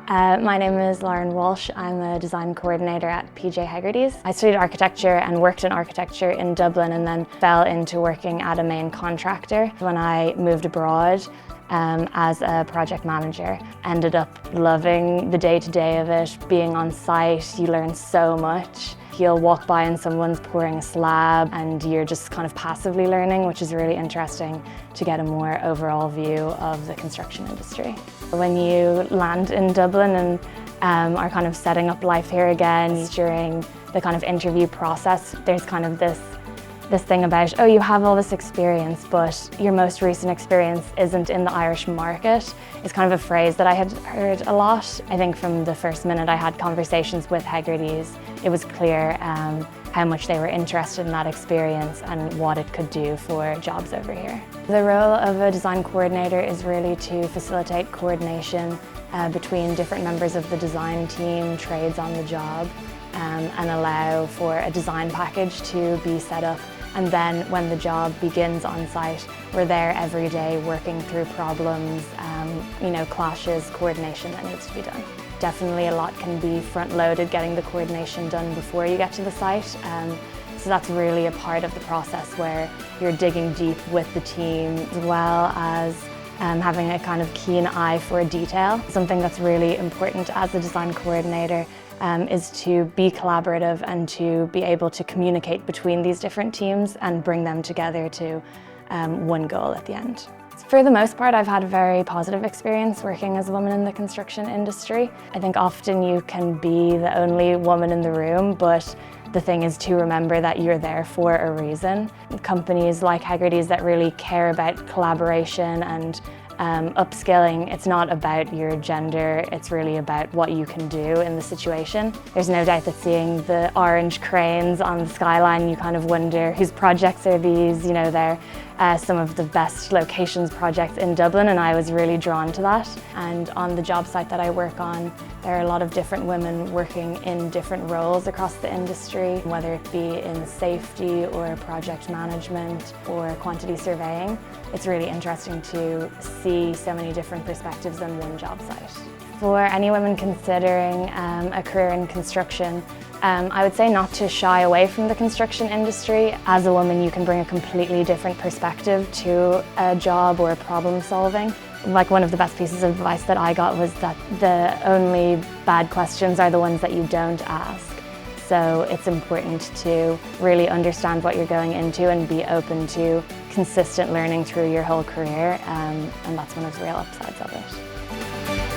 My name is Walsh. I'm a design coordinator at PJ Hegarty's. I studied architecture and worked in architecture in Dublin and then fell into working at a main contractor. When I moved abroad as a project manager, ended up loving the day-to-day of it, being on site. You learn so much. You'll walk by and someone's pouring a slab and you're just kind of passively learning, which is really interesting to get a more overall view of the construction industry. When you land in Dublin and are kind of setting up life here again, during the kind of interview process, there's kind of this thing about, oh, you have all this experience, but your most recent experience isn't in the Irish market. It's kind of a phrase that I had heard a lot. I think from the first minute I had conversations with Hegarty's, it was clear how much they were interested in that experience and what it could do for jobs over here. The role of a design coordinator is really to facilitate coordination between different members of the design team, trades on the job, and allow for a design package to be set up. And then when the job begins on site, we're there every day working through problems, clashes, coordination that needs to be done. Definitely a lot can be front-loaded, getting the coordination done before you get to the site. So that's really a part of the process where you're digging deep with the team, as well as having a kind of keen eye for detail. Something that's really important as a design coordinator is to be collaborative and to be able to communicate between these different teams and bring them together to one goal at the end. For the most part, I've had a very positive experience working as a woman in the construction industry. I think often you can be the only woman in the room, but the thing is to remember that you're there for a reason. Companies like Haggerty's that really care about collaboration and upskilling, it's not about your gender, it's really about what you can do in the situation. There's no doubt that seeing the orange cranes on the skyline, you kind of wonder whose projects are these. You know, they're some of the best locations projects in Dublin, and I was really drawn to that. And on the job site that I work on, there are a lot of different women working in different roles across the industry, whether it be in safety or project management or quantity surveying. It's really interesting to see so many different perspectives on one job site. For any women considering a career in construction, I would say not to shy away from the construction industry. As a woman, you can bring a completely different perspective to a job or problem solving. Like, one of the best pieces of advice that I got was that the only bad questions are the ones that you don't ask. So it's important to really understand what you're going into and be open to consistent learning through your whole career, and that's one of the real upsides of it.